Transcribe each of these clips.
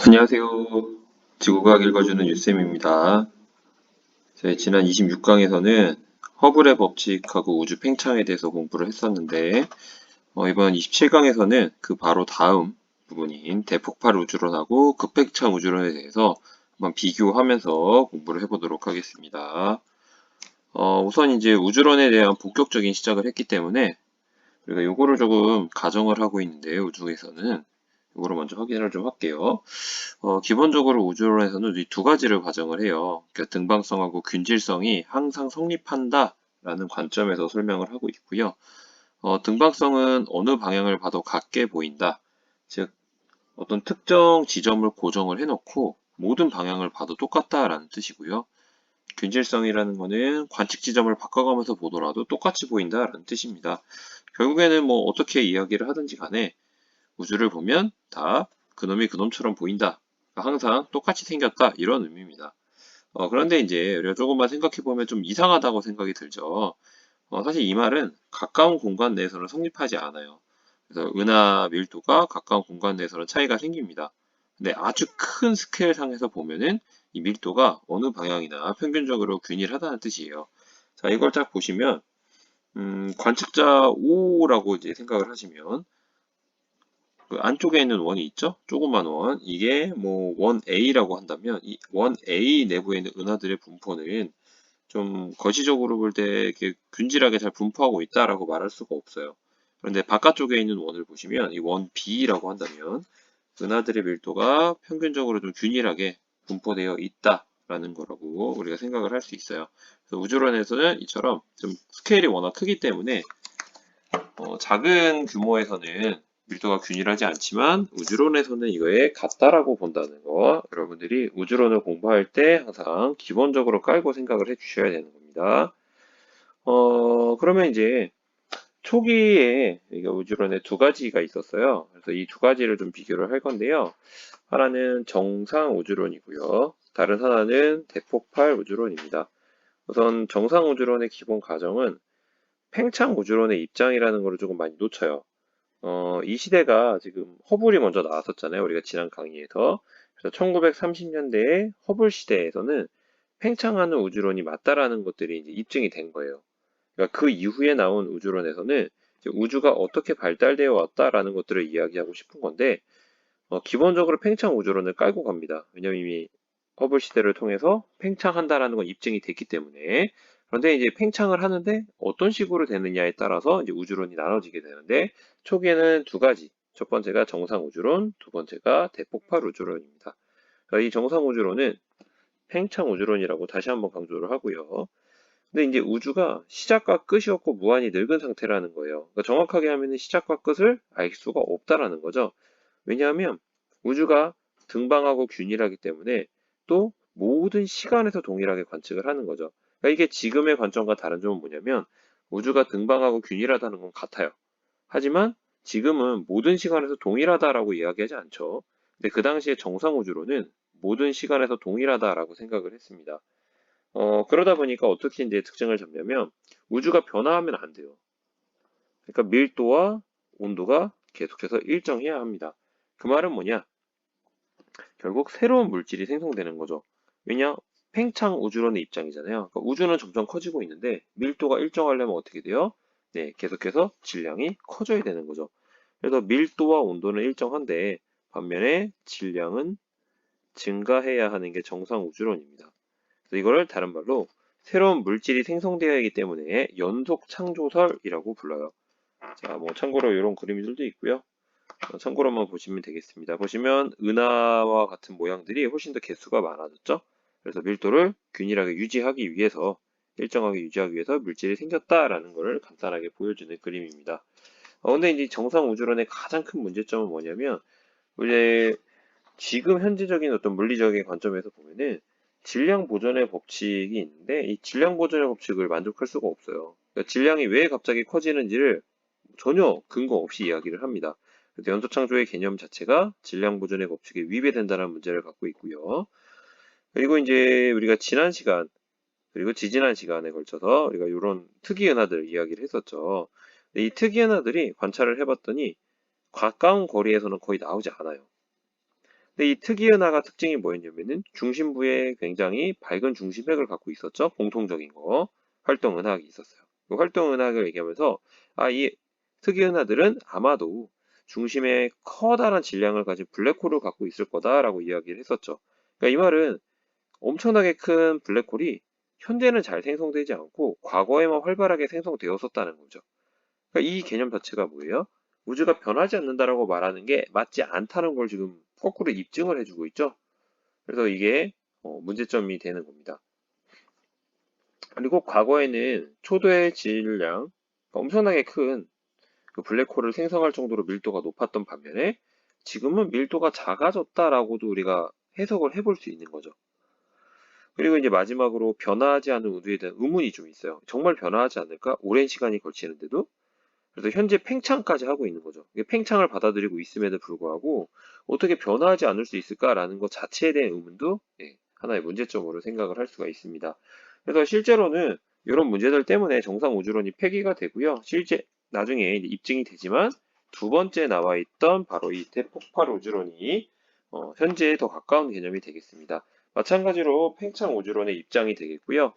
안녕하세요. 지구과학 읽어주는 유쌤입니다. 저희 지난 26강에서는 허블의 법칙하고 우주 팽창에 대해서 공부를 했었는데 이번 27강에서는 그 바로 다음 부분인 대폭발 우주론하고 급팽창 우주론에 대해서 한번 비교하면서 공부를 해보도록 하겠습니다. 우선 이제 우주론에 대한 본격적인 시작을 했기 때문에 우리가 요거를 조금 가정을 하고 있는데 우주에서는 요거를 먼저 확인을 좀 할게요. 기본적으로 우주론에서는 이 두 가지를 가정을 해요. 그러니까 등방성하고 균질성이 항상 성립한다라는 관점에서 설명을 하고 있고요. 등방성은 어느 방향을 봐도 같게 보인다. 즉, 어떤 특정 지점을 고정을 해놓고 모든 방향을 봐도 똑같다라는 뜻이고요. 균질성이라는 거는 관측 지점을 바꿔가면서 보더라도 똑같이 보인다라는 뜻입니다. 결국에는 뭐 어떻게 이야기를 하든지 간에 우주를 보면 다 그놈이 그놈처럼 보인다. 항상 똑같이 생겼다. 이런 의미입니다. 그런데 이제 우리가 조금만 생각해보면 좀 이상하다고 생각이 들죠. 사실 이 말은 가까운 공간 내에서는 성립하지 않아요. 그래서 은하 밀도가 가까운 공간 내에서는 차이가 생깁니다. 근데 아주 큰 스케일 상에서 보면은 이 밀도가 어느 방향이나 평균적으로 균일하다는 뜻이에요. 자, 이걸 딱 보시면 관측자 O라고 이제 생각을 하시면 그 안쪽에 있는 원이 있죠? 조그만 원. 이게 뭐 원 A라고 한다면 이 원 A 내부에 있는 은하들의 분포는 좀 거시적으로 볼 때 이렇게 균질하게 잘 분포하고 있다라고 말할 수가 없어요. 그런데 바깥쪽에 있는 원을 보시면 이 원 B라고 한다면 은하들의 밀도가 평균적으로 좀 균일하게 분포되어 있다라는 거라고 우리가 생각을 할 수 있어요. 그래서 우주론에서는 이처럼 좀 스케일이 워낙 크기 때문에 작은 규모에서는 밀도가 균일하지 않지만 우주론에서는 이거에 같다라고 본다는 거 여러분들이 우주론을 공부할 때 항상 기본적으로 깔고 생각을 해 주셔야 되는 겁니다. 그러면 이제 초기에 우주론에 두 가지가 있었어요. 그래서 이 두 가지를 좀 비교를 할 건데요. 하나는 정상 우주론이고요. 다른 하나는 대폭발 우주론입니다. 우선 정상 우주론의 기본 가정은 팽창 우주론의 입장이라는 걸 조금 많이 놓쳐요. 이 시대가 지금 허블이 먼저 나왔었잖아요. 우리가 지난 강의에서. 그래서 1930년대에 허블 시대에서는 팽창하는 우주론이 맞다라는 것들이 이제 입증이 된 거예요. 그러니까 그 이후에 나온 우주론에서는 이제 우주가 어떻게 발달되어 왔다라는 것들을 이야기하고 싶은 건데, 기본적으로 팽창 우주론을 깔고 갑니다. 왜냐면 이미 허블 시대를 통해서 팽창한다라는 건 입증이 됐기 때문에. 그런데 이제 팽창을 하는데 어떤 식으로 되느냐에 따라서 이제 우주론이 나눠지게 되는데 초기에는 두 가지. 첫 번째가 정상 우주론, 두 번째가 대폭발 우주론입니다. 이 정상 우주론은 팽창 우주론이라고 다시 한번 강조를 하고요. 근데 이제 우주가 시작과 끝이 없고 무한히 늙은 상태라는 거예요. 그러니까 정확하게 하면 시작과 끝을 알 수가 없다라는 거죠. 왜냐하면 우주가 등방하고 균일하기 때문에 또 모든 시간에서 동일하게 관측을 하는 거죠. 그러니까 이게 지금의 관점과 다른 점은 뭐냐면 우주가 등방하고 균일하다는 건 같아요. 하지만 지금은 모든 시간에서 동일하다라고 이야기하지 않죠. 근데 그 당시에 정상 우주로는 모든 시간에서 동일하다라고 생각을 했습니다. 그러다 보니까 어떻게 이제 특징을 잡냐면 우주가 변화하면 안 돼요. 그러니까 밀도와 온도가 계속해서 일정해야 합니다. 그 말은 뭐냐? 결국 새로운 물질이 생성되는 거죠. 왜냐? 팽창 우주론의 입장이잖아요. 그러니까 우주는 점점 커지고 있는데 밀도가 일정하려면 어떻게 돼요? 네, 계속해서 질량이 커져야 되는 거죠. 그래서 밀도와 온도는 일정한데 반면에 질량은 증가해야 하는 게 정상 우주론입니다. 그래서 이거를 다른 말로 새로운 물질이 생성되어야 하기 때문에 연속 창조설이라고 불러요. 자, 뭐 참고로 이런 그림들도 있고요. 참고로만 보시면 되겠습니다. 보시면 은하와 같은 모양들이 훨씬 더 개수가 많아졌죠. 그래서 밀도를 균일하게 유지하기 위해서 일정하게 유지하기 위해서 물질이 생겼다라는 것을 간단하게 보여주는 그림입니다. 근데 이제 정상 우주론의 가장 큰 문제점은 뭐냐면 이제 지금 현재적인 어떤 물리적인 관점에서 보면은 질량 보존의 법칙이 있는데 이 질량 보존의 법칙을 만족할 수가 없어요. 그러니까 질량이 왜 갑자기 커지는지를 전혀 근거 없이 이야기를 합니다. 그래서 연소 창조의 개념 자체가 질량 보존의 법칙에 위배된다는 문제를 갖고 있고요. 그리고 이제 우리가 지난 시간 그리고 지지난 시간에 걸쳐서 우리가 이런 특이 은하들 이야기를 했었죠. 이 특이 은하들이 관찰을 해봤더니 가까운 거리에서는 거의 나오지 않아요. 근데 이 특이은하가 특징이 뭐였냐면은 중심부에 굉장히 밝은 중심핵을 갖고 있었죠. 공통적인 거. 활동은하학이 있었어요. 그 활동은하학을 얘기하면서 이 특이은하들은 아마도 중심에 커다란 질량을 가진 블랙홀을 갖고 있을 거다라고 이야기를 했었죠. 그러니까 이 말은 엄청나게 큰 블랙홀이 현재는 잘 생성되지 않고 과거에만 활발하게 생성되었었다는 거죠. 그러니까 이 개념 자체가 뭐예요? 우주가 변하지 않는다라고 말하는 게 맞지 않다는 걸 지금 거꾸로 입증을 해주고 있죠. 그래서 이게 문제점이 되는 겁니다. 그리고 과거에는 초도의 질량, 그러니까 엄청나게 큰 그 블랙홀을 생성할 정도로 밀도가 높았던 반면에 지금은 밀도가 작아졌다라고도 우리가 해석을 해볼 수 있는 거죠. 그리고 이제 마지막으로 변화하지 않는 우주에 대한 의문이 좀 있어요. 정말 변화하지 않을까? 오랜 시간이 걸치는데도? 그래서 현재 팽창까지 하고 있는 거죠. 이게 팽창을 받아들이고 있음에도 불구하고 어떻게 변화하지 않을 수 있을까라는 것 자체에 대한 의문도 하나의 문제점으로 생각을 할 수가 있습니다. 그래서 실제로는 이런 문제들 때문에 정상 우주론이 폐기가 되고요. 실제 나중에 입증이 되지만 두 번째 나와 있던 바로 이 대폭발 우주론이 현재에 더 가까운 개념이 되겠습니다. 마찬가지로 팽창 우주론의 입장이 되겠고요.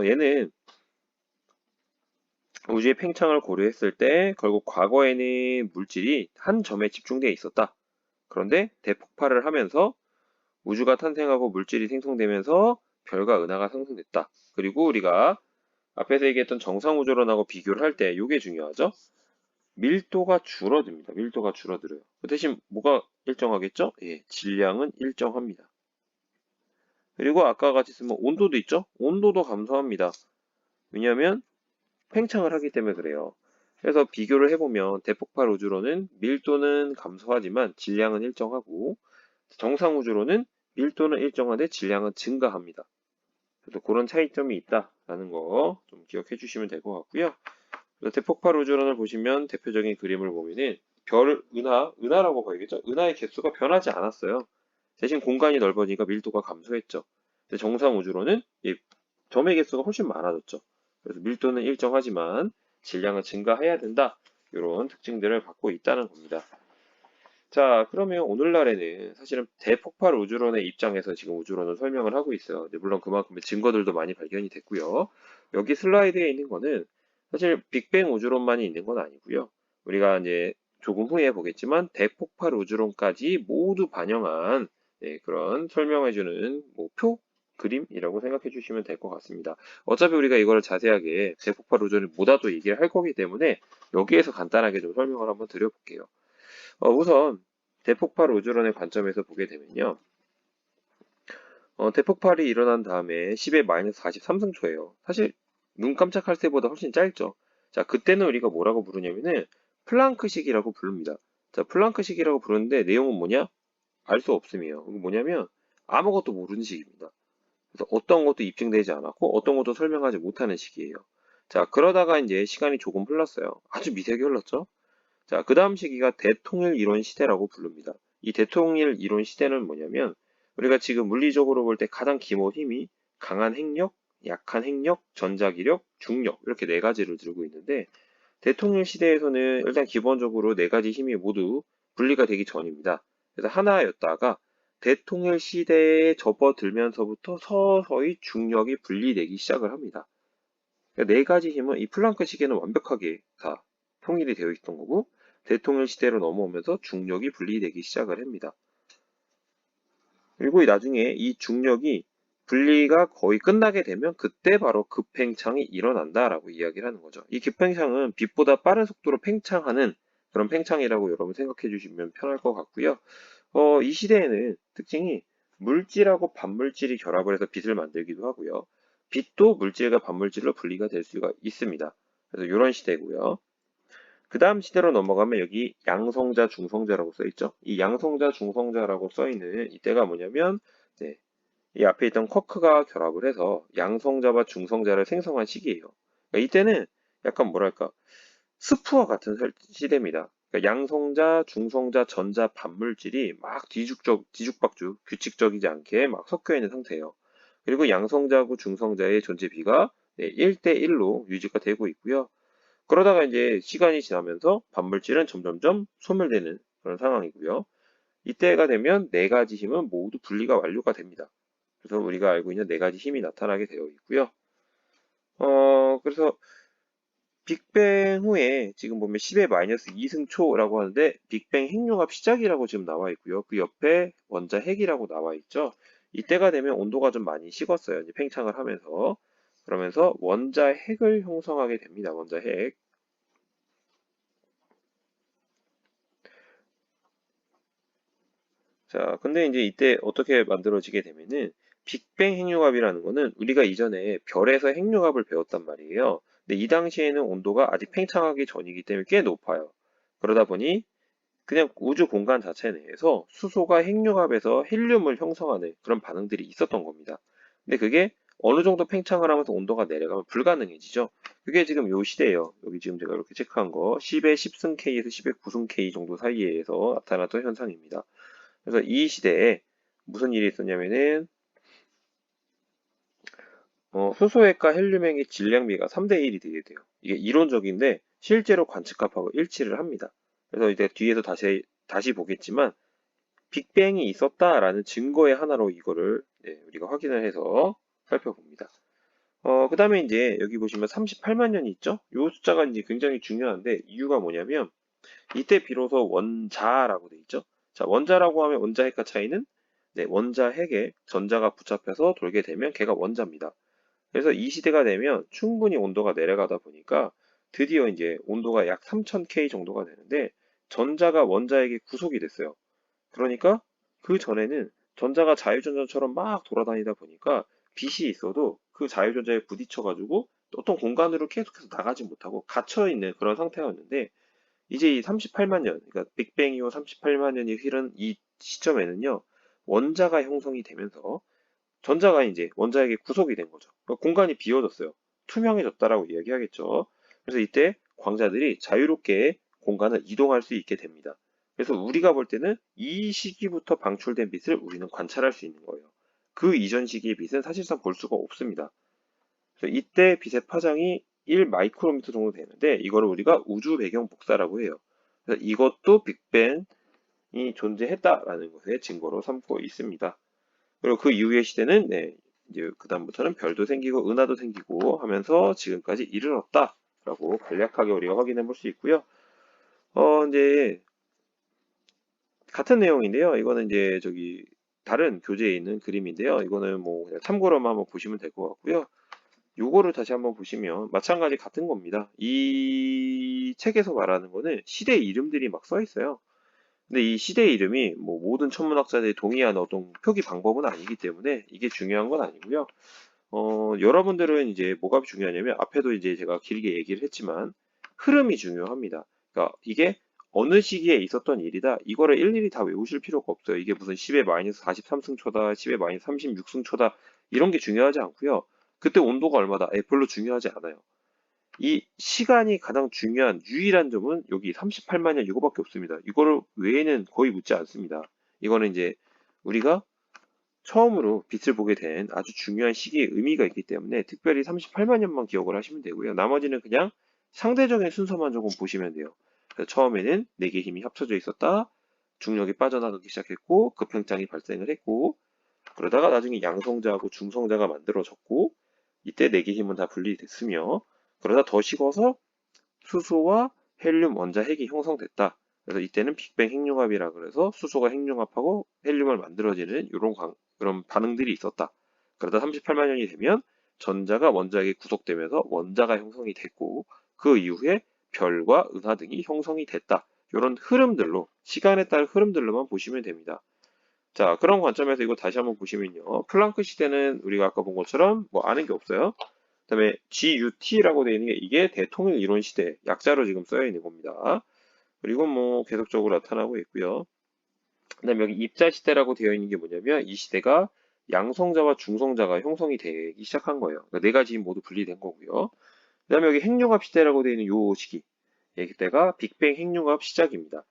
얘는 우주의 팽창을 고려했을 때 결국 과거에는 물질이 한 점에 집중되어 있었다. 그런데 대폭발을 하면서 우주가 탄생하고 물질이 생성되면서 별과 은하가 상승됐다. 그리고 우리가 앞에서 얘기했던 정상우주론하고 비교를 할 때 이게 중요하죠. 밀도가 줄어듭니다. 밀도가 줄어들어요. 그 대신 뭐가 일정하겠죠? 질량은 일정합니다. 그리고 아까 같이 쓰면 온도도 있죠? 온도도 감소합니다. 왜냐하면 팽창을 하기 때문에 그래요. 그래서 비교를 해보면 대폭발 우주로는 밀도는 감소하지만 질량은 일정하고 정상 우주로는 밀도는 일정한데 질량은 증가합니다. 그래서 그런 차이점이 있다라는 거 좀 기억해 주시면 될 것 같고요. 그래서 대폭발 우주론을 보시면 대표적인 그림을 보면은 은하라고 봐야겠죠? 은하의 개수가 변하지 않았어요. 대신 공간이 넓어지니까 밀도가 감소했죠. 근데 정상 우주로는 점의 개수가 훨씬 많아졌죠. 그래서 밀도는 일정하지만 질량은 증가해야 된다. 이런 특징들을 갖고 있다는 겁니다. 자, 그러면 오늘날에는 사실은 대폭발 우주론의 입장에서 지금 우주론을 설명을 하고 있어요. 물론 그만큼의 증거들도 많이 발견이 됐고요. 여기 슬라이드에 있는 거는 사실 빅뱅 우주론만이 있는 건 아니고요. 우리가 이제 조금 후에 보겠지만 대폭발 우주론까지 모두 반영한 그런 설명해주는 표 그림이라고 생각해 주시면 될 것 같습니다. 어차피 우리가 이거를 자세하게 대폭발 우주론을 뭐다도 얘기를 할 거기 때문에 여기에서 간단하게 좀 설명을 한번 드려볼게요. 우선 대폭발 우주론의 관점에서 보게 되면요. 대폭발이 일어난 다음에 10의 마이너스 43승초예요. 사실 눈 깜짝할 때보다 훨씬 짧죠. 자, 그때는 우리가 뭐라고 부르냐면은 플랑크식이라고 부릅니다. 자, 플랑크식이라고 부르는데 내용은 뭐냐? 알 수 없음이에요. 이거 뭐냐면 아무것도 모르는 식입니다. 그래서 어떤 것도 입증되지 않았고 어떤 것도 설명하지 못하는 식이에요. 자, 그러다가 이제 시간이 조금 흘렀어요. 아주 미세하게 흘렀죠. 자, 그 다음 시기가 대통일 이론 시대라고 부릅니다. 이 대통일 이론 시대는 뭐냐면 우리가 지금 물리적으로 볼 때 가장 기본 힘이 강한 핵력, 약한 핵력, 전자기력, 중력 이렇게 네 가지를 들고 있는데 대통일 시대에서는 일단 기본적으로 네 가지 힘이 모두 분리가 되기 전입니다. 그래서 하나였다가 대통일 시대에 접어들면서부터 서서히 중력이 분리되기 시작을 합니다. 그러니까 네 가지 힘은 이 플랑크 시계는 완벽하게 다 통일이 되어 있던 거고 대통일 시대로 넘어오면서 중력이 분리되기 시작을 합니다. 그리고 나중에 이 중력이 분리가 거의 끝나게 되면 그때 바로 급팽창이 일어난다라고 이야기를 하는 거죠. 이 급팽창은 빛보다 빠른 속도로 팽창하는 그런 팽창이라고 여러분 생각해 주시면 편할 것 같고요. 이 시대에는 특징이 물질하고 반물질이 결합을 해서 빛을 만들기도 하고요. 빛도 물질과 반물질로 분리가 될 수가 있습니다. 그래서 이런 시대고요. 그 다음 시대로 넘어가면 여기 양성자, 중성자라고 써있죠. 이 양성자, 중성자라고 써있는 이때가 뭐냐면 이 앞에 있던 쿼크가 결합을 해서 양성자와 중성자를 생성한 시기예요. 그러니까 이때는 약간 뭐랄까 스프와 같은 시대입니다. 그러니까 양성자, 중성자, 전자, 반물질이 막 뒤죽박죽, 규칙적이지 않게 막 섞여 있는 상태예요. 그리고 양성자하고 중성자의 존재 비가 1대1로 유지가 되고 있고요. 그러다가 이제 시간이 지나면서 반물질은 점점점 소멸되는 그런 상황이고요. 이때가 되면 네 가지 힘은 모두 분리가 완료가 됩니다. 그래서 우리가 알고 있는 네 가지 힘이 나타나게 되어 있고요. 그래서 빅뱅 후에 지금 보면 10의 마이너스 2승초라고 하는데 빅뱅 핵융합 시작이라고 지금 나와 있고요. 그 옆에 원자 핵이라고 나와 있죠. 이때가 되면 온도가 좀 많이 식었어요. 이제 팽창을 하면서. 그러면서 원자 핵을 형성하게 됩니다. 원자 핵. 자, 근데 이제 이때 어떻게 만들어지게 되면은 빅뱅 핵융합이라는 거는 우리가 이전에 별에서 핵융합을 배웠단 말이에요. 근데 이 당시에는 온도가 아직 팽창하기 전이기 때문에 꽤 높아요. 그러다 보니 그냥 우주 공간 자체 내에서 수소가 핵융합에서 헬륨을 형성하는 그런 반응들이 있었던 겁니다. 근데 그게 어느 정도 팽창을 하면서 온도가 내려가면 불가능해지죠. 그게 지금 요 시대예요. 여기 지금 제가 이렇게 체크한 거 10의 10승 K에서 10의 9승 K 정도 사이에서 나타났던 현상입니다. 그래서 이 시대에 무슨 일이 있었냐면은 수소핵과 헬륨핵의 질량비가 3대 1이 되게 돼요. 이게 이론적인데 실제로 관측값하고 일치를 합니다. 그래서 이제 뒤에서 다시 보겠지만 빅뱅이 있었다라는 증거의 하나로 이거를 우리가 확인을 해서 살펴봅니다. 그 다음에 이제 여기 보시면 38만 년이 있죠? 이 숫자가 이제 굉장히 중요한데 이유가 뭐냐면 이때 비로소 원자라고 돼 있죠? 자, 원자라고 하면 원자핵과 차이는 원자핵에 전자가 붙잡혀서 돌게 되면 걔가 원자입니다. 그래서 이 시대가 되면 충분히 온도가 내려가다 보니까 드디어 이제 온도가 약 3000K 정도가 되는데 전자가 원자에게 구속이 됐어요. 그러니까 그 전에는 전자가 자유전자처럼 막 돌아다니다 보니까 빛이 있어도 그 자유전자에 부딪혀가지고 어떤 공간으로 계속해서 나가지 못하고 갇혀있는 그런 상태였는데 이제 이 38만 년, 그러니까 빅뱅 이후 38만 년이 흐른 이 시점에는요, 원자가 형성이 되면서 전자가 이제 원자에게 구속이 된 거죠. 그러니까 공간이 비워졌어요. 투명해졌다라고 이야기하겠죠. 그래서 이때 광자들이 자유롭게 공간을 이동할 수 있게 됩니다. 그래서 우리가 볼 때는 이 시기부터 방출된 빛을 우리는 관찰할 수 있는 거예요. 그 이전 시기의 빛은 사실상 볼 수가 없습니다. 그래서 이때 빛의 파장이 1 마이크로미터 정도 되는데 이거를 우리가 우주 배경 복사라고 해요. 그래서 이것도 빅뱅이 존재했다라는 것의 증거로 삼고 있습니다. 그리고 그 이후의 시대는 이제 그다음부터는 별도 생기고 은하도 생기고 하면서 지금까지 이르렀다라고 간략하게 우리가 확인해 볼 수 있고요. 이제 같은 내용인데요. 이거는 이제 저기 다른 교재에 있는 그림인데요. 이거는 뭐 그냥 참고로만 한번 보시면 될 것 같고요. 요거를 다시 한번 보시면 마찬가지 같은 겁니다. 이 책에서 말하는 거는 시대 이름들이 막 써 있어요. 근데 이 시대 이름이 뭐 모든 천문학자들이 동의하는 어떤 표기 방법은 아니기 때문에 이게 중요한 건 아니고요. 여러분들은 이제 뭐가 중요하냐면 앞에도 이제 제가 길게 얘기를 했지만 흐름이 중요합니다. 그러니까 이게 어느 시기에 있었던 일이다. 이거를 일일이 다 외우실 필요가 없어요. 이게 무슨 10의 마이너스 43승초다, 10의 마이너스 36승초다 이런 게 중요하지 않고요. 그때 온도가 얼마다 별로 중요하지 않아요. 이 시간이 가장 중요한 유일한 점은 여기 38만 년 이거밖에 없습니다. 이거를 외에는 거의 묻지 않습니다. 이거는 이제 우리가 처음으로 빛을 보게 된 아주 중요한 시기의 의미가 있기 때문에 특별히 38만 년만 기억을 하시면 되고요. 나머지는 그냥 상대적인 순서만 조금 보시면 돼요. 그래서 처음에는 4개의 힘이 합쳐져 있었다. 중력이 빠져나가기 시작했고 급팽창이 발생을 했고 그러다가 나중에 양성자하고 중성자가 만들어졌고 이때 4개 힘은 다 분리됐으며 그러다 더 식어서 수소와 헬륨 원자 핵이 형성됐다. 그래서 이때는 빅뱅 핵융합이라 그래서 수소가 핵융합하고 헬륨을 만들어지는 그런 반응들이 있었다. 그러다 38만 년이 되면 전자가 원자에게 구속되면서 원자가 형성이 됐고 그 이후에 별과 은하 등이 형성이 됐다. 이런 흐름들로 시간에 따른 흐름들로만 보시면 됩니다. 자, 그런 관점에서 이거 다시 한번 보시면요. 플랑크 시대는 우리가 아까 본 것처럼 뭐 아는 게 없어요. 그다음에 GUT라고 되어 있는 게 이게 대통일 이론 시대 약자로 지금 쓰여 있는 겁니다. 그리고 뭐 계속적으로 나타나고 있고요. 그다음에 여기 입자 시대라고 되어 있는 게 뭐냐면 이 시대가 양성자와 중성자가 형성이 되기 시작한 거예요. 그러니까 네 가지 모두 분리된 거고요. 그다음에 여기 핵융합 시대라고 되어 있는 요 시기, 그때가 빅뱅 핵융합 시작입니다.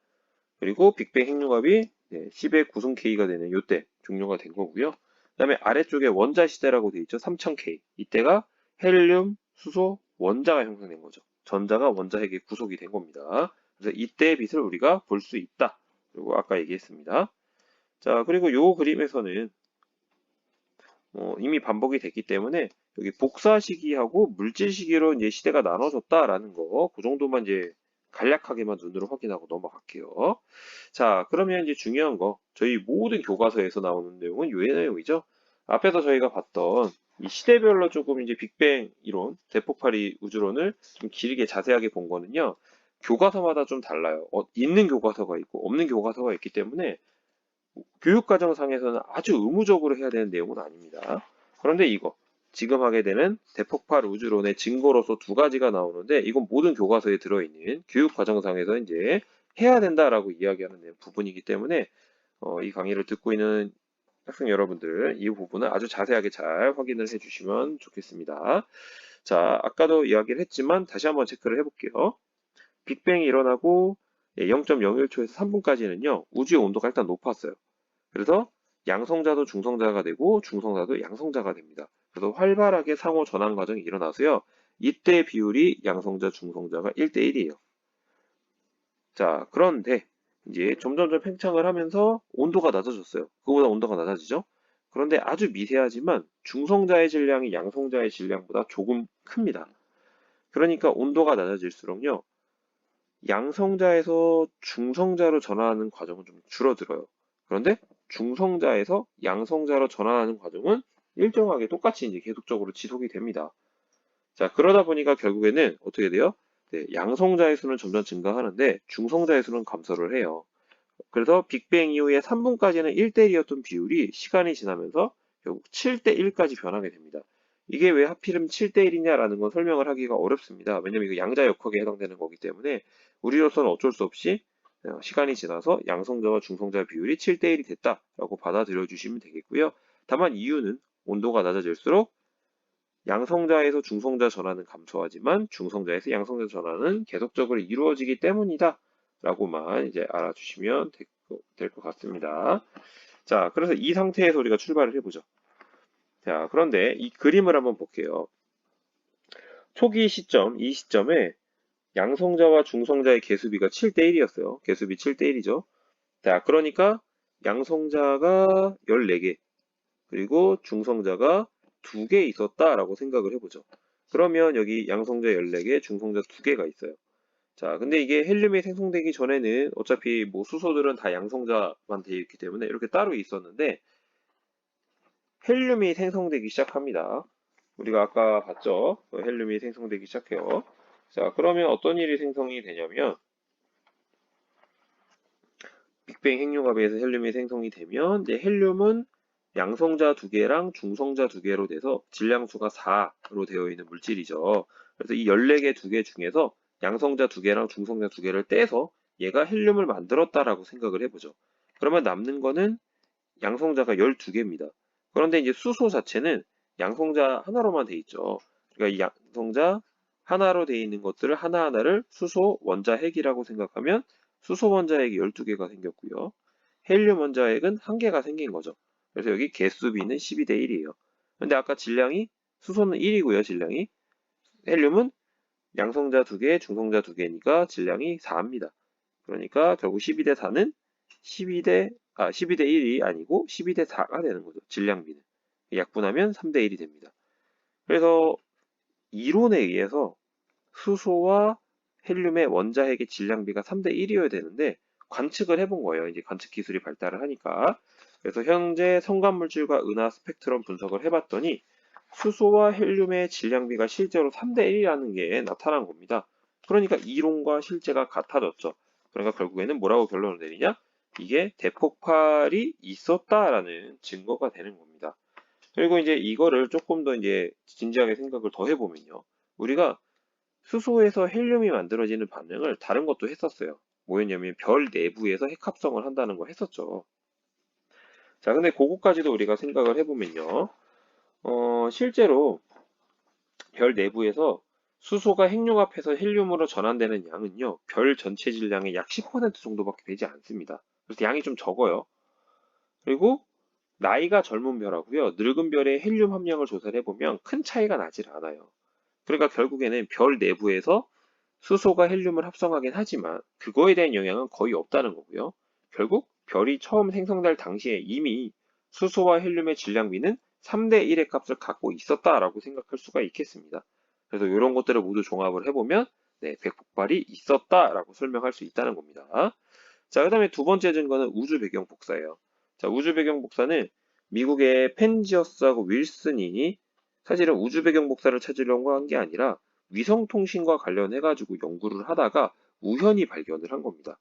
그리고 빅뱅 핵융합이 10의 9승 K가 되는 요때 종료가 된 거고요. 그 다음에 아래쪽에 원자 시대라고 되어 있죠. 3000K. 이때가 헬륨, 수소, 원자가 형성된 거죠. 전자가 원자핵에 구속이 된 겁니다. 그래서 이때의 빛을 우리가 볼 수 있다. 그리고 아까 얘기했습니다. 자, 그리고 요 그림에서는 이미 반복이 됐기 때문에 여기 복사 시기하고 물질 시기로 이제 시대가 나눠졌다라는 거, 그 정도만 이제 간략하게만 눈으로 확인하고 넘어갈게요. 자, 그러면 이제 중요한 거, 저희 모든 교과서에서 나오는 내용은 요 내용이죠. 앞에서 저희가 봤던 이 시대별로 조금 이제 빅뱅 이론, 대폭발이 우주론을 좀 길게 자세하게 본 거는요, 교과서마다 좀 달라요. 있는 교과서가 있고 없는 교과서가 있기 때문에 교육과정상에서는 아주 의무적으로 해야 되는 내용은 아닙니다. 그런데 이거 지금 하게 되는 대폭발 우주론의 증거로서 두 가지가 나오는데 이건 모든 교과서에 들어있는 교육과정상에서 이제 해야 된다라고 이야기하는 부분이기 때문에 이 강의를 듣고 있는 학생 여러분들 이 부분은 아주 자세하게 잘 확인을 해주시면 좋겠습니다. 자, 아까도 이야기를 했지만 다시 한번 체크를 해볼게요. 빅뱅이 일어나고 0.01초에서 3분까지는요 우주의 온도가 일단 높았어요. 그래서 양성자도 중성자가 되고 중성자도 양성자가 됩니다. 그래서 활발하게 상호 전환 과정이 일어나서요. 이때 비율이 양성자, 중성자가 1대1이에요. 자, 그런데 이제 점점점 팽창을 하면서 온도가 낮아졌어요. 그거보다 온도가 낮아지죠? 그런데 아주 미세하지만 중성자의 질량이 양성자의 질량보다 조금 큽니다. 그러니까 온도가 낮아질수록요. 양성자에서 중성자로 전환하는 과정은 좀 줄어들어요. 그런데 중성자에서 양성자로 전환하는 과정은 일정하게 똑같이 이제 계속적으로 지속이 됩니다. 자, 그러다 보니까 결국에는 어떻게 돼요? 네, 양성자의 수는 점점 증가하는데 중성자의 수는 감소를 해요. 그래서 빅뱅 이후에 3분까지는 1대1이었던 비율이 시간이 지나면서 결국 7대1까지 변하게 됩니다. 이게 왜 하필이면 7대1이냐라는 건 설명을 하기가 어렵습니다. 왜냐면 이거 양자역학에 해당되는 거기 때문에 우리로서는 어쩔 수 없이 시간이 지나서 양성자와 중성자 비율이 7대1이 됐다라고 받아들여 주시면 되겠고요. 다만 이유는 온도가 낮아질수록 양성자에서 중성자 전환은 감소하지만 중성자에서 양성자 전환은 계속적으로 이루어지기 때문이다 라고만 이제 알아주시면 될 것 같습니다. 자, 그래서 이 상태에서 우리가 출발을 해보죠. 자, 그런데 이 그림을 한번 볼게요. 초기 시점, 이 시점에 양성자와 중성자의 개수비가 7대1이었어요. 개수비 7대1이죠. 자, 그러니까 양성자가 14개, 그리고 중성자가 2개 있었다라고 생각을 해보죠. 그러면 여기 양성자 14개, 중성자 2개가 있어요. 자, 근데 이게 헬륨이 생성되기 전에는 어차피 뭐 수소들은 다 양성자만 되어 있기 때문에 이렇게 따로 있었는데 헬륨이 생성되기 시작합니다. 우리가 아까 봤죠? 헬륨이 생성되기 시작해요. 자, 그러면 어떤 일이 생성이 되냐면 빅뱅 핵융합에 의해서 헬륨이 생성이 되면 이제 헬륨은 양성자 2개랑 중성자 2개로 돼서 질량수가 4로 되어 있는 물질이죠. 그래서 이 14개 2개 중에서 양성자 2개랑 중성자 2개를 떼서 얘가 헬륨을 만들었다라고 생각을 해보죠. 그러면 남는 거는 양성자가 12개입니다. 그런데 이제 수소 자체는 양성자 하나로만 돼 있죠. 그러니까 이 양성자 하나로 돼 있는 것들을 하나하나를 수소 원자핵이라고 생각하면 수소 원자핵이 12개가 생겼고요. 헬륨 원자핵은 1개가 생긴 거죠. 그래서 여기 개수비는 12대 1이에요. 근데 아까 질량이 수소는 1이고요, 질량이. 헬륨은 양성자 2개, 중성자 2개니까 질량이 4입니다. 그러니까 결국 12대 4는 12대 1이 아니고 12대 4가 되는 거죠. 질량비는. 약분하면 3대 1이 됩니다. 그래서 이론에 의해서 수소와 헬륨의 원자핵의 질량비가 3대 1이어야 되는데 관측을 해본 거예요. 이제 관측 기술이 발달을 하니까. 그래서 현재 성간물질과 은하 스펙트럼 분석을 해봤더니 수소와 헬륨의 질량비가 실제로 3대 1이라는 게 나타난 겁니다. 그러니까 이론과 실제가 같아졌죠. 그러니까 결국에는 뭐라고 결론을 내리냐? 이게 대폭발이 있었다라는 증거가 되는 겁니다. 그리고 이제 이거를 조금 더 이제 진지하게 생각을 더 해보면요. 우리가 수소에서 헬륨이 만들어지는 반응을 다른 것도 했었어요. 뭐였냐면 별 내부에서 핵합성을 한다는 거 했었죠. 자, 근데 그거까지도 우리가 생각을 해보면요. 실제로 별 내부에서 수소가 핵융합해서 헬륨으로 전환되는 양은요, 별 전체 질량의 약 10% 정도밖에 되지 않습니다. 그래서 양이 좀 적어요. 그리고 나이가 젊은 별하고요, 늙은 별의 헬륨 함량을 조사를 해보면 큰 차이가 나질 않아요. 그러니까 결국에는 별 내부에서 수소가 헬륨을 합성하긴 하지만 그거에 대한 영향은 거의 없다는 거고요. 결국 별이 처음 생성될 당시에 이미 수소와 헬륨의 질량비는 3대 1의 값을 갖고 있었다라고 생각할 수가 있겠습니다. 그래서 이런 것들을 모두 종합을 해보면 네, 백폭발이 있었다라고 설명할 수 있다는 겁니다. 자, 그 다음에 두 번째 증거는 우주 배경 복사예요. 자, 우주 배경 복사는 미국의 펜지어스하고 윌슨이 사실은 우주 배경 복사를 찾으려고 한 게 아니라 위성통신과 관련해가지고 연구를 하다가 우연히 발견을 한 겁니다.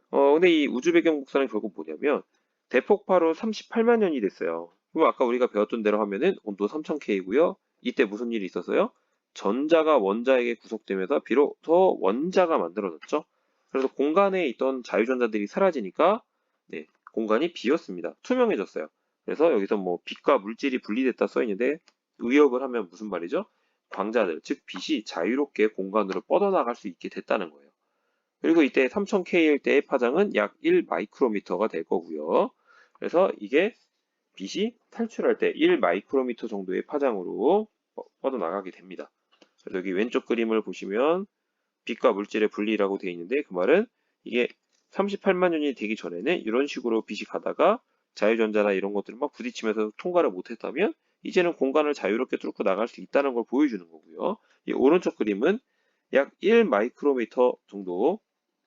근데 이 우주 배경 복사는 결국 뭐냐면 대폭발 후 38만 년이 됐어요. 그리고 아까 우리가 배웠던 대로 하면은 온도 3000K고요. 이때 무슨 일이 있었어요? 전자가 원자에게 구속되면서 비로소 원자가 만들어졌죠. 그래서 공간에 있던 자유전자들이 사라지니까 네, 공간이 비었습니다. 투명해졌어요. 그래서 여기서 뭐 빛과 물질이 분리됐다 써 있는데 의역을 하면 무슨 말이죠? 광자들, 즉 빛이 자유롭게 공간으로 뻗어나갈 수 있게 됐다는 거예요. 그리고 이때 3000K일 때의 파장은 약 1 마이크로미터가 될 거고요. 그래서 이게 빛이 탈출할 때 1 마이크로미터 정도의 파장으로 뻗어나가게 됩니다. 그래서 여기 왼쪽 그림을 보시면 빛과 물질의 분리라고 되어 있는데 그 말은 이게 38만 년이 되기 전에는 이런 식으로 빛이 가다가 자유전자나 이런 것들을 막 부딪히면서 통과를 못했다면 이제는 공간을 자유롭게 뚫고 나갈 수 있다는 걸 보여주는 거고요. 이 오른쪽 그림은 약 1 마이크로미터 정도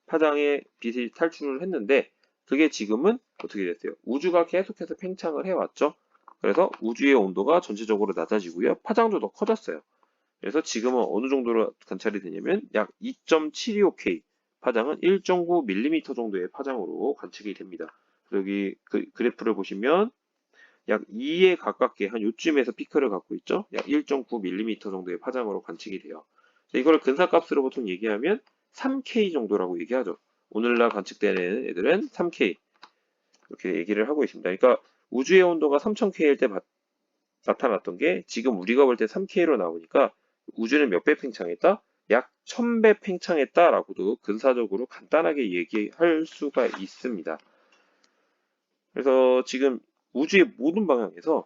파장의 빛이 탈출을 했는데 그게 지금은 어떻게 됐어요? 우주가 계속해서 팽창을 해왔죠. 그래서 우주의 온도가 전체적으로 낮아지고요. 파장도 더 커졌어요. 그래서 지금은 어느 정도로 관찰이 되냐면 약 2.725K, 파장은 1.9mm 정도의 파장으로 관측이 됩니다. 여기 그 그래프를 보시면 약 2에 가깝게 한 요쯤에서 피크를 갖고 있죠. 약 1.9mm 정도의 파장으로 관측이 돼요. 이걸 근사값으로 보통 얘기하면 3K 정도라고 얘기하죠. 오늘날 관측되는 애들은 3K 이렇게 얘기를 하고 있습니다. 그러니까 우주의 온도가 3000K일 때 나타났던 게 지금 우리가 볼 때 3K로 나오니까 우주는 몇 배 팽창했다? 약 1000배 팽창했다라고도 근사적으로 간단하게 얘기할 수가 있습니다. 그래서 지금 우주의 모든 방향에서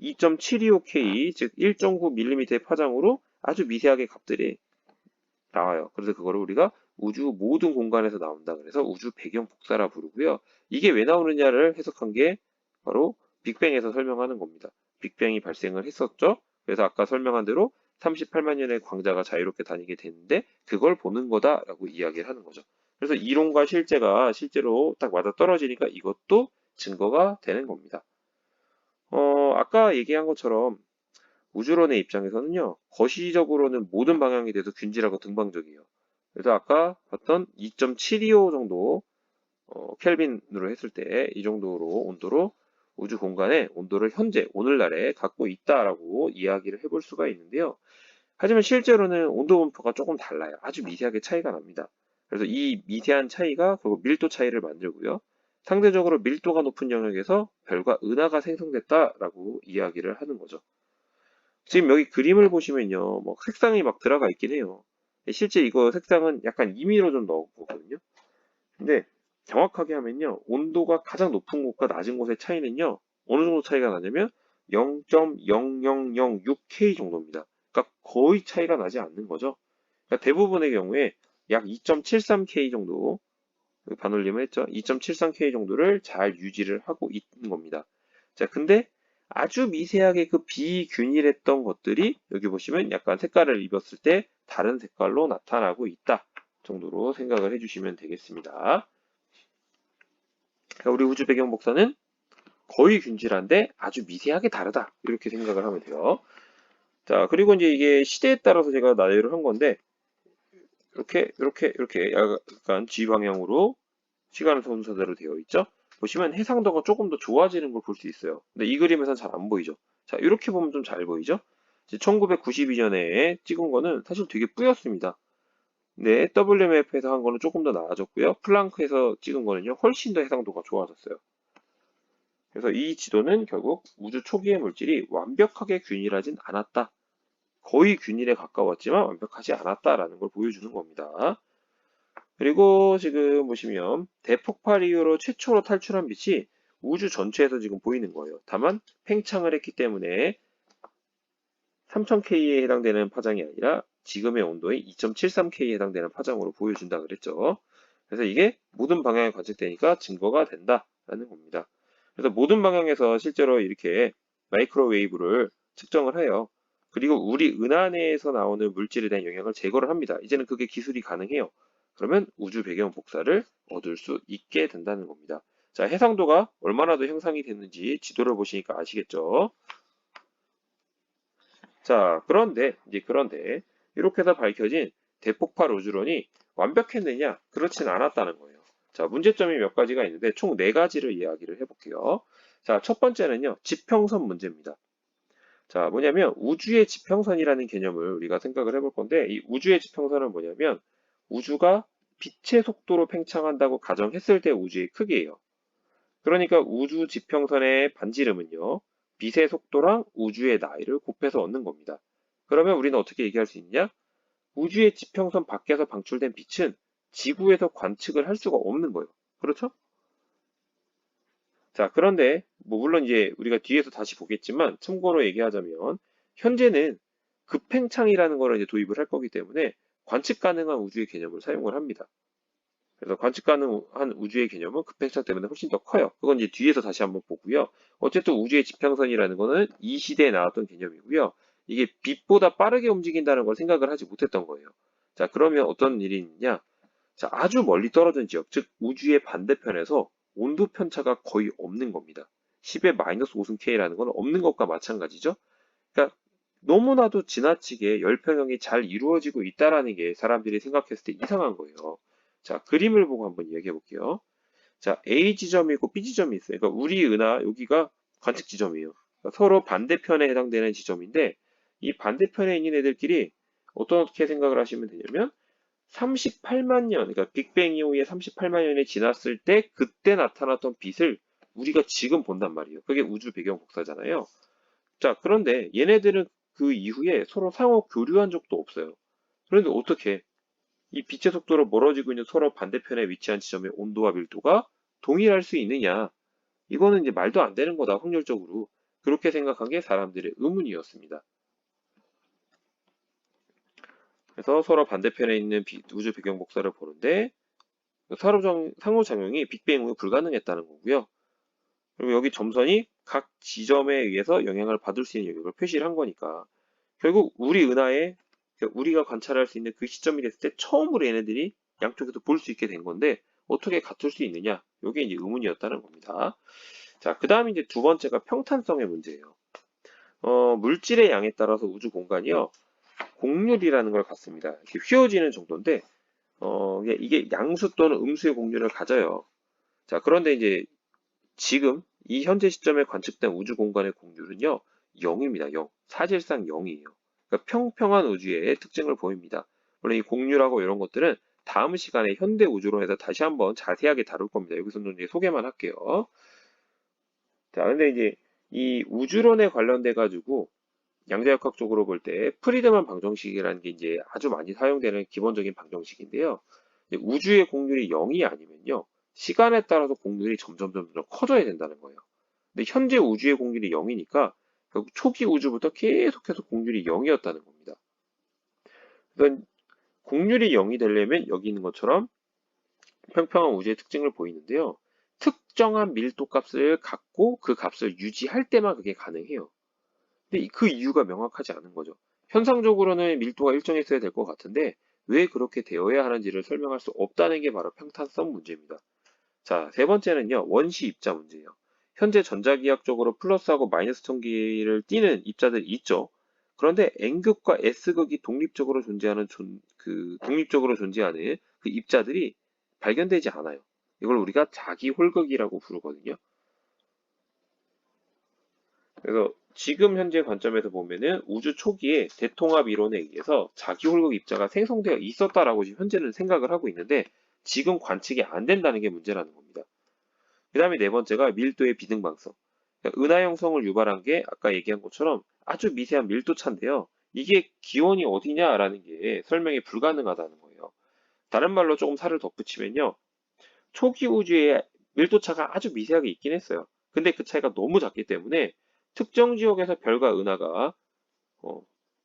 2.725K, 즉 1.9mm의 파장으로 아주 미세하게 값들이 나와요. 그래서 그거를 우리가 우주 모든 공간에서 나온다. 그래서 우주 배경 복사라 부르고요. 이게 왜 나오느냐를 해석한 게 바로 빅뱅에서 설명하는 겁니다. 빅뱅이 발생을 했었죠. 그래서 아까 설명한 대로 38만 년의 광자가 자유롭게 다니게 되는데 그걸 보는 거다라고 이야기를 하는 거죠. 그래서 이론과 실제가 실제로 딱 맞아 떨어지니까 이것도 증거가 되는 겁니다. 아까 얘기한 것처럼 우주론의 입장에서는요, 거시적으로는 모든 방향에 대해서 균질하고 등방적이에요. 그래서 아까 봤던 2.725 정도 켈빈으로 했을 때 이 정도로 온도로 우주 공간의 온도를 현재 오늘날에 갖고 있다라고 이야기를 해볼 수가 있는데요. 하지만 실제로는 온도 분포가 조금 달라요. 아주 미세하게 차이가 납니다. 그래서 이 미세한 차이가 결국 밀도 차이를 만들고요. 상대적으로 밀도가 높은 영역에서 별과 은하가 생성됐다라고 이야기를 하는 거죠. 지금 여기 그림을 보시면요, 뭐 색상이 막 들어가 있긴 해요. 실제 이거 색상은 약간 임의로 좀 넣은 거거든요. 근데 정확하게 하면요, 온도가 가장 높은 곳과 낮은 곳의 차이는요, 어느 정도 차이가 나냐면 0.0006K 정도입니다. 그러니까 거의 차이가 나지 않는 거죠. 그러니까 대부분의 경우에 약 2.73K 정도, 반올림을 했죠. 2.73K 정도를 잘 유지를 하고 있는 겁니다. 자, 근데 아주 미세하게 그 비균일했던 것들이 여기 보시면 약간 색깔을 입었을 때 다른 색깔로 나타나고 있다 정도로 생각을 해주시면 되겠습니다. 우리 우주 배경 복사는 거의 균질한데 아주 미세하게 다르다 이렇게 생각을 하면 돼요. 자, 그리고 이제 이게 시대에 따라서 제가 나열을 한 건데 이렇게 약간 G 방향으로 시간 순서대로 되어 있죠. 보시면 해상도가 조금 더 좋아지는 걸 볼 수 있어요. 근데 이 그림에서는 잘 안 보이죠. 자, 이렇게 보면 좀 잘 보이죠. 1992년에 찍은 거는 사실 되게 뿌였습니다. 네, WMF에서 한 거는 조금 더 나아졌고요. 플랑크에서 찍은 거는요, 훨씬 더 해상도가 좋아졌어요. 그래서 이 지도는 결국 우주 초기의 물질이 완벽하게 균일하진 않았다. 거의 균일에 가까웠지만 완벽하지 않았다라는 걸 보여주는 겁니다. 그리고 지금 보시면 대폭발 이후로 최초로 탈출한 빛이 우주 전체에서 지금 보이는 거예요. 다만 팽창을 했기 때문에 3000K에 해당되는 파장이 아니라 지금의 온도의 2.73K에 해당되는 파장으로 보여준다 그랬죠. 그래서 이게 모든 방향에 관측되니까 증거가 된다라는 겁니다. 그래서 모든 방향에서 실제로 이렇게 마이크로웨이브를 측정을 해요. 그리고 우리 은하 내에서 나오는 물질에 대한 영향을 제거를 합니다. 이제는 그게 기술이 가능해요. 그러면 우주 배경 복사를 얻을 수 있게 된다는 겁니다. 자, 해상도가 얼마나 더 향상이 됐는지 지도를 보시니까 아시겠죠? 자, 그런데 이렇게 해서 밝혀진 대폭발 우주론이 완벽했느냐? 그렇진 않았다는 거예요. 자, 문제점이 몇 가지가 있는데 총 4가지를 이야기를 해볼게요. 자, 첫 번째는요, 지평선 문제입니다. 자, 뭐냐면 우주의 지평선이라는 개념을 우리가 생각을 해볼 건데, 이 우주의 지평선은 뭐냐면 우주가 빛의 속도로 팽창한다고 가정했을 때 우주의 크기예요. 그러니까 우주 지평선의 반지름은요, 빛의 속도랑 우주의 나이를 곱해서 얻는 겁니다. 그러면 우리는 어떻게 얘기할 수 있느냐? 우주의 지평선 밖에서 방출된 빛은 지구에서 관측을 할 수가 없는 거예요. 그렇죠? 자, 그런데 뭐 물론 이제 우리가 뒤에서 다시 보겠지만 참고로 얘기하자면 현재는 급팽창이라는 거를 이제 도입을 할 거기 때문에 관측 가능한 우주의 개념을 사용을 합니다. 그래서 관측 가능한 우주의 개념은 급팽창 때문에 훨씬 더 커요. 그건 이제 뒤에서 다시 한번 보고요. 어쨌든 우주의 지평선이라는 거는 이 시대에 나왔던 개념이고요. 이게 빛보다 빠르게 움직인다는 걸 생각을 하지 못했던 거예요. 자, 그러면 어떤 일이 있냐? 자, 아주 멀리 떨어진 지역, 즉 우주의 반대편에서 온도 편차가 거의 없는 겁니다. 10의 마이너스 5승K라는 건 없는 것과 마찬가지죠. 그러니까 너무나도 지나치게 열평형이 잘 이루어지고 있다라는 게 사람들이 생각했을 때 이상한 거예요. 자, 그림을 보고 한번 이야기해 볼게요. 자, A 지점이 있고 B 지점이 있어요. 그러니까 우리 은하 여기가 관측 지점이에요. 그러니까 서로 반대편에 해당되는 지점인데 이 반대편에 있는 애들끼리 어떻게 생각을 하시면 되냐면 38만 년, 그러니까 빅뱅 이후에 38만 년이 지났을 때 그때 나타났던 빛을 우리가 지금 본단 말이에요. 그게 우주 배경 복사잖아요. 자, 그런데 얘네들은 그 이후에 서로 상호 교류한 적도 없어요. 그런데 어떻게 이 빛의 속도로 멀어지고 있는 서로 반대편에 위치한 지점의 온도와 밀도가 동일할 수 있느냐? 이거는 이제 말도 안 되는 거다, 확률적으로. 그렇게 생각한 게 사람들의 의문이었습니다. 그래서 서로 반대편에 있는 우주 배경 복사를 보는데 상호작용이 빅뱅 이후 불가능했다는 거고요. 그리고 여기 점선이 각 지점에 의해서 영향을 받을 수 있는 영역을 표시를 한 거니까 결국 우리 은하에 그러니까 우리가 관찰할 수 있는 그 시점이 됐을 때 처음으로 얘네들이 양쪽에서 볼 수 있게 된 건데 어떻게 갖출 수 있느냐? 이게 이제 의문이었다는 겁니다. 자, 그 다음에 이제 두 번째가 평탄성의 문제예요. 물질의 양에 따라서 우주 공간이요. 곡률이라는 걸 갖습니다. 이렇게 휘어지는 정도인데 이게 양수 또는 음수의 곡률을 가져요. 자, 그런데 이제 지금 이 현재 시점에 관측된 우주 공간의 곡률은요, 0입니다. 0. 사실상 0이에요. 그러니까 평평한 우주의 특징을 보입니다. 물론 이 곡률하고 이런 것들은 다음 시간에 현대 우주론에서 다시 한번 자세하게 다룰 겁니다. 여기서는 이제 소개만 할게요. 자, 근데 이제 이 우주론에 관련돼 가지고 양자역학적으로 볼 때 프리드만 방정식이라는 게 이제 아주 많이 사용되는 기본적인 방정식인데요. 우주의 곡률이 0이 아니면요. 시간에 따라서 곡률이 점점 커져야 된다는 거예요. 근데 현재 우주의 곡률이 0이니까 결국 초기 우주부터 계속해서 곡률이 0이었다는 겁니다. 그러니까 곡률이 0이 되려면 여기 있는 것처럼 평평한 우주의 특징을 보이는데요. 특정한 밀도 값을 갖고 그 값을 유지할 때만 그게 가능해요. 근데 그 이유가 명확하지 않은 거죠. 현상적으로는 밀도가 일정했어야 될 것 같은데 왜 그렇게 되어야 하는지를 설명할 수 없다는 게 바로 평탄성 문제입니다. 자, 세 번째는요. 원시 입자 문제예요. 현재 전자기하학적으로 플러스하고 마이너스 전기를 띠는 입자들이 있죠. 그런데 N극과 S극이 독립적으로 존재하는 그 입자들이 발견되지 않아요. 이걸 우리가 자기 홀극이라고 부르거든요. 그래서 지금 현재 관점에서 보면은 우주 초기에 대통합 이론에 의해서 자기홀극 입자가 생성되어 있었다라고 지금 현재는 생각을 하고 있는데 지금 관측이 안 된다는 게 문제라는 겁니다. 그 다음에 네 번째가 밀도의 비등방성. 그러니까 은하 형성을 유발한 게 아까 얘기한 것처럼 아주 미세한 밀도 차인데요. 이게 기원이 어디냐라는 게 설명이 불가능하다는 거예요. 다른 말로 조금 살을 덧붙이면요. 초기 우주에 밀도 차가 아주 미세하게 있긴 했어요. 근데 그 차이가 너무 작기 때문에 특정 지역에서 별과 은하가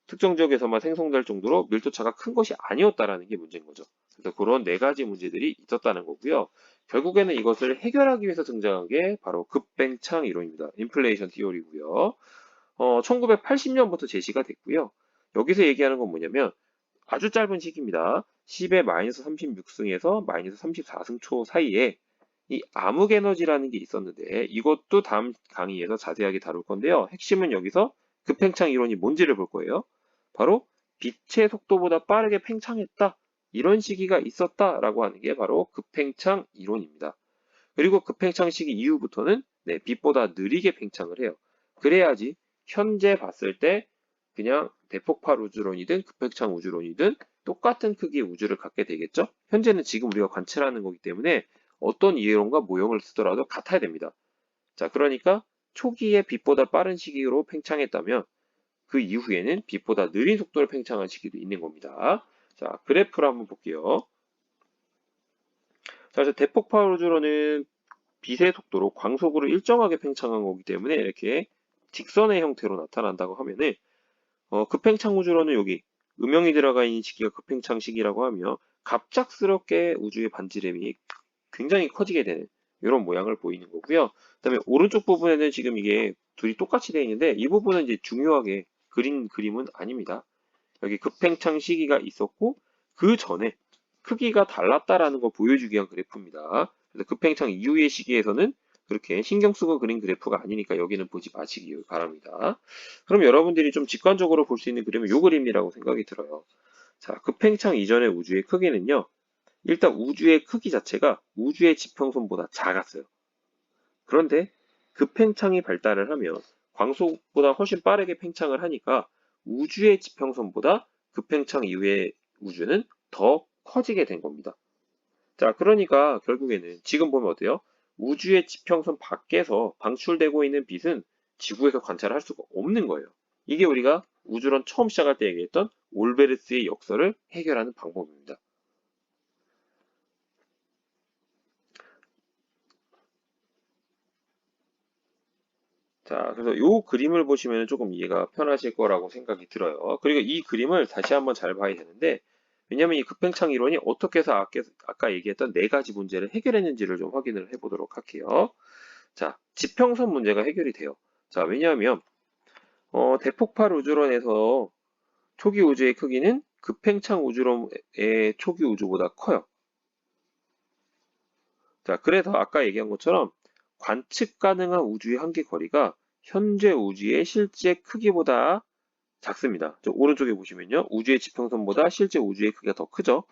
특정 지역에서만 생성될 정도로 밀도차가 큰 것이 아니었다라는 게 문제인 거죠. 그래서 그런 네 가지 문제들이 있었다는 거고요. 결국에는 이것을 해결하기 위해서 등장한 게 바로 급뱅창 이론입니다. 인플레이션 티오리고요. 1980년부터 제시가 됐고요. 여기서 얘기하는 건 뭐냐면 아주 짧은 시기입니다. 10의 마이너스 36승에서 마이너스 34승 초 사이에 이 암흑 에너지라는 게 있었는데 이것도 다음 강의에서 자세하게 다룰 건데요. 핵심은 여기서 급팽창 이론이 뭔지를 볼 거예요. 바로 빛의 속도보다 빠르게 팽창했다. 이런 시기가 있었다라고 하는 게 바로 급팽창 이론입니다. 그리고 급팽창 시기 이후부터는 빛보다 느리게 팽창을 해요. 그래야지 현재 봤을 때 그냥 대폭발 우주론이든 급팽창 우주론이든 똑같은 크기의 우주를 갖게 되겠죠? 현재는 지금 우리가 관찰하는 거기 때문에 어떤 이론과 모형을 쓰더라도 같아야 됩니다. 자, 그러니까 초기에 빛보다 빠른 시기로 팽창했다면 그 이후에는 빛보다 느린 속도로 팽창한 시기도 있는 겁니다. 자, 그래프를 한번 볼게요. 자, 그래서 대폭발 우주론은 빛의 속도로 광속으로 일정하게 팽창한 거기 때문에 이렇게 직선의 형태로 나타난다고 하면은 급팽창 우주론은 여기 음영이 들어가 있는 시기가 급팽창 시기라고 하며 갑작스럽게 우주의 반지름이 굉장히 커지게 되는 이런 모양을 보이는 거고요. 그다음에 오른쪽 부분에는 지금 이게 둘이 똑같이 되어 있는데 이 부분은 이제 중요하게 그린 그림은 아닙니다. 여기 급팽창 시기가 있었고 그 전에 크기가 달랐다라는 걸 보여주기 위한 그래프입니다. 그래서 급팽창 이후의 시기에서는 그렇게 신경 쓰고 그린 그래프가 아니니까 여기는 보지 마시기 바랍니다. 그럼 여러분들이 좀 직관적으로 볼 수 있는 그림은 이 그림이라고 생각이 들어요. 자, 급팽창 이전의 우주의 크기는요. 일단 우주의 크기 자체가 우주의 지평선보다 작았어요. 그런데 급팽창이 발달을 하면 광속보다 훨씬 빠르게 팽창을 하니까 우주의 지평선보다 급팽창 이후의 우주는 더 커지게 된 겁니다. 자, 그러니까 결국에는 지금 보면 어때요? 우주의 지평선 밖에서 방출되고 있는 빛은 지구에서 관찰할 수가 없는 거예요. 이게 우리가 우주론 처음 시작할 때 얘기했던 올베르스의 역설을 해결하는 방법입니다. 자, 그래서 이 그림을 보시면 조금 이해가 편하실 거라고 생각이 들어요. 그리고 이 그림을 다시 한번 잘 봐야 되는데, 왜냐면 이 급팽창 이론이 어떻게 해서 아까 얘기했던 네 가지 문제를 해결했는지를 좀 확인을 해보도록 할게요. 자, 지평선 문제가 해결이 돼요. 자, 왜냐하면 대폭발 우주론에서 초기 우주의 크기는 급팽창 우주론의 초기 우주보다 커요. 자, 그래서 아까 얘기한 것처럼 관측 가능한 우주의 한계 거리가 현재 우주의 실제 크기보다 작습니다. 저 오른쪽에 보시면요. 우주의 지평선보다 실제 우주의 크기가 더 크죠.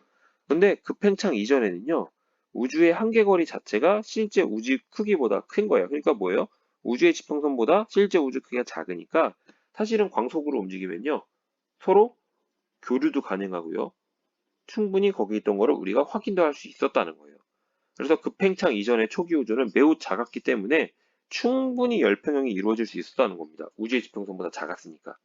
근데 급팽창 이전에는요. 우주의 한계 거리 자체가 실제 우주 크기보다 큰 거예요. 그러니까 뭐예요? 우주의 지평선보다 실제 우주 크기가 작으니까 사실은 광속으로 움직이면요. 서로 교류도 가능하고요. 충분히 거기 있던 거를 우리가 확인도 할 수 있었다는 거예요. 그래서 급팽창 이전의 초기 우주는 매우 작았기 때문에 충분히 열평형이 이루어질 수 있었다는 겁니다. 우주의 지평선보다 작았으니까.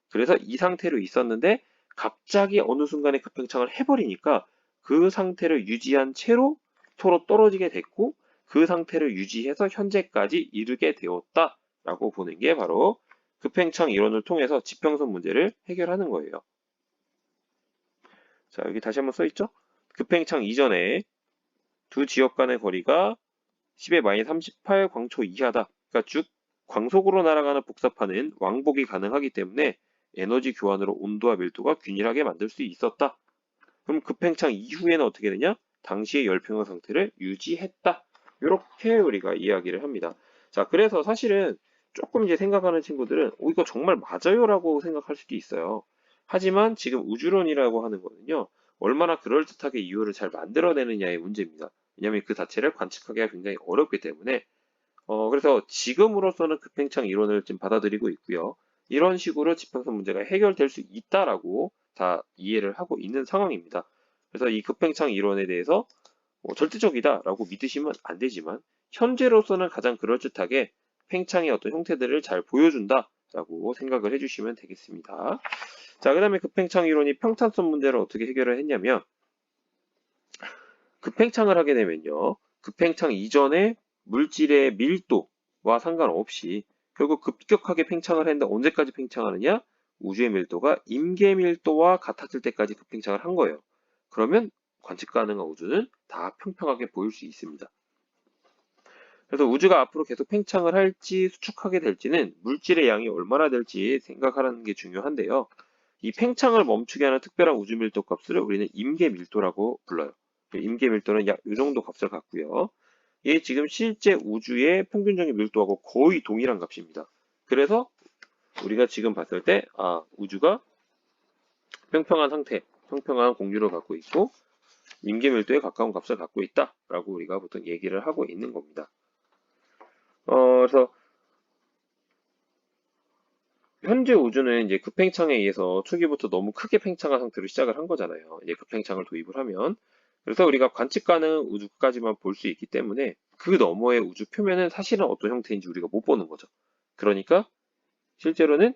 그래서 이 상태로 있었는데 갑자기 어느 순간에 급팽창을 해버리니까 그 상태를 유지한 채로 서로 떨어지게 됐고 그 상태를 유지해서 현재까지 이르게 되었다라고 보는 게 바로 급팽창 이론을 통해서 지평선 문제를 해결하는 거예요. 자, 여기 다시 한번 써있죠? 급팽창 이전에 두 지역 간의 거리가 10의 마이너스 38 광초 이하다. 그러니까 즉 광속으로 날아가는 복사판은 왕복이 가능하기 때문에 에너지 교환으로 온도와 밀도가 균일하게 만들 수 있었다. 그럼 급팽창 이후에는 어떻게 되냐? 당시의 열평형 상태를 유지했다. 이렇게 우리가 이야기를 합니다. 자, 그래서 사실은 조금 이제 생각하는 친구들은 이거 정말 맞아요라고 생각할 수도 있어요. 하지만 지금 우주론이라고 하는 거는요. 얼마나 그럴듯하게 이유를 잘 만들어내느냐의 문제입니다. 왜냐하면 그 자체를 관측하기가 굉장히 어렵기 때문에 그래서 지금으로서는 급팽창 이론을 지금 받아들이고 있고요. 이런 식으로 지평선 문제가 해결될 수 있다라고 다 이해를 하고 있는 상황입니다. 그래서 이 급팽창 이론에 대해서 절대적이다라고 믿으시면 안 되지만 현재로서는 가장 그럴듯하게 팽창의 어떤 형태들을 잘 보여준다라고 생각을 해주시면 되겠습니다. 자, 그 다음에 급팽창 이론이 평탄성 문제를 어떻게 해결을 했냐면 급팽창을 하게 되면요. 급팽창 이전에 물질의 밀도와 상관없이 결국 급격하게 팽창을 했는데 언제까지 팽창하느냐? 우주의 밀도가 임계 밀도와 같았을 때까지 급팽창을 한 거예요. 그러면 관측 가능한 우주는 다 평평하게 보일 수 있습니다. 그래서 우주가 앞으로 계속 팽창을 할지 수축하게 될지는 물질의 양이 얼마나 될지 생각하는 게 중요한데요. 이 팽창을 멈추게 하는 특별한 우주 밀도 값을 우리는 임계 밀도라고 불러요. 임계 밀도는 약 이 정도 값을 갖고요. 이게 지금 실제 우주의 평균적인 밀도하고 거의 동일한 값입니다. 그래서 우리가 지금 봤을 때 우주가 평평한 상태, 평평한 공유를 갖고 있고 임계 밀도에 가까운 값을 갖고 있다라고 우리가 보통 얘기를 하고 있는 겁니다. 그래서 현재 우주는 이제 급팽창에 의해서 초기부터 너무 크게 팽창한 상태로 시작을 한 거잖아요. 이제 급팽창을 도입을 하면. 그래서 우리가 관측 가능한 우주까지만 볼 수 있기 때문에 그 너머의 우주 표면은 사실은 어떤 형태인지 우리가 못 보는 거죠. 그러니까 실제로는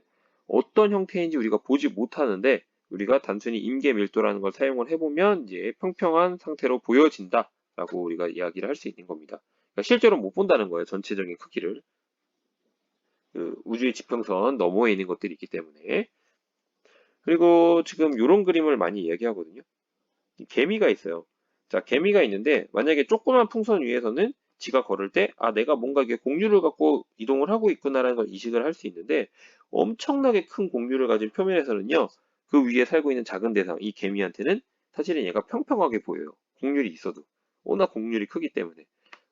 어떤 형태인지 우리가 보지 못하는데 우리가 단순히 임계 밀도라는 걸 사용을 해보면 이제 평평한 상태로 보여진다라고 우리가 이야기를 할 수 있는 겁니다. 그러니까 실제로 못 본다는 거예요. 전체적인 크기를. 그 우주의 지평선 너머에 있는 것들이 있기 때문에. 그리고 지금 이런 그림을 많이 이야기하거든요. 개미가 있어요. 자, 개미가 있는데 만약에 조그만 풍선 위에서는 지가 걸을 때 내가 뭔가 이게 공유를 갖고 이동을 하고 있구나라는 걸 인식을 할 수 있는데 엄청나게 큰 공유를 가진 표면에서는요. 그 위에 살고 있는 작은 대상, 이 개미한테는 사실은 얘가 평평하게 보여요. 공률이 있어도. 워낙 공률이 크기 때문에.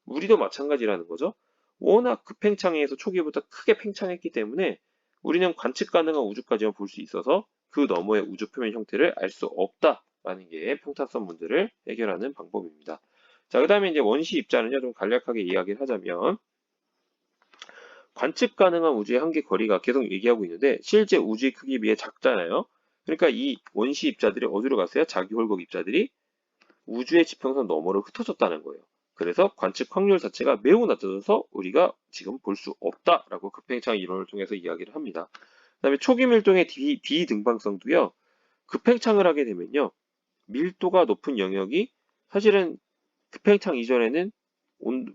우리도 마찬가지라는 거죠. 워낙 급팽창에서 초기부터 크게 팽창했기 때문에 우리는 관측 가능한 우주까지만 볼 수 있어서 그 너머의 우주 표면 형태를 알 수 없다라는 게 평탄성 문제를 해결하는 방법입니다. 자, 그 다음에 이제 원시 입자는요, 좀 간략하게 이야기를 하자면, 관측 가능한 우주의 한계 거리가 계속 얘기하고 있는데, 실제 우주의 크기에 비해 작잖아요. 그러니까 이 원시 입자들이 어디로 갔어요? 자기 홀곡 입자들이 우주의 지평선 너머로 흩어졌다는 거예요. 그래서 관측 확률 자체가 매우 낮아져서 우리가 지금 볼 수 없다라고 급팽창 이론을 통해서 이야기를 합니다. 그다음에 초기 밀도의 비등방성도요. 급팽창을 하게 되면요. 밀도가 높은 영역이 사실은 급팽창 이전에는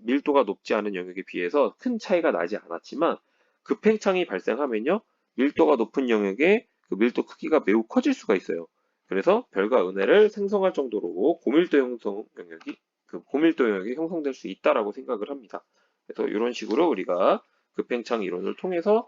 밀도가 높지 않은 영역에 비해서 큰 차이가 나지 않았지만 급팽창이 발생하면요. 밀도가 높은 영역에 그 밀도 크기가 매우 커질 수가 있어요. 그래서 별과 은하를 생성할 정도로 고밀도 형성 영역이 고밀도 영역이 형성될 수 있다라고 생각을 합니다. 그래서 이런 식으로 우리가 급팽창 이론을 통해서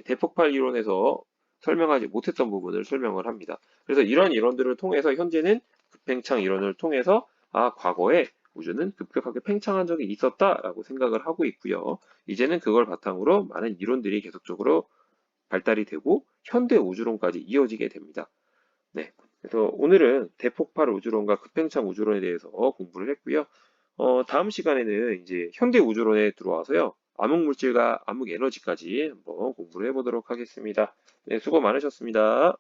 대폭발 이론에서 설명하지 못했던 부분을 설명을 합니다. 그래서 이런 이론들을 통해서 현재는 급팽창 이론을 통해서 과거에 우주는 급격하게 팽창한 적이 있었다라고 생각을 하고 있고요. 이제는 그걸 바탕으로 많은 이론들이 계속적으로 발달이 되고 현대 우주론까지 이어지게 됩니다. 네. 그래서 오늘은 대폭발 우주론과 급팽창 우주론에 대해서 공부를 했고요. 다음 시간에는 이제 현대 우주론에 들어와서요. 암흑물질과 암흑에너지까지 한번 공부를 해보도록 하겠습니다. 네, 수고 많으셨습니다.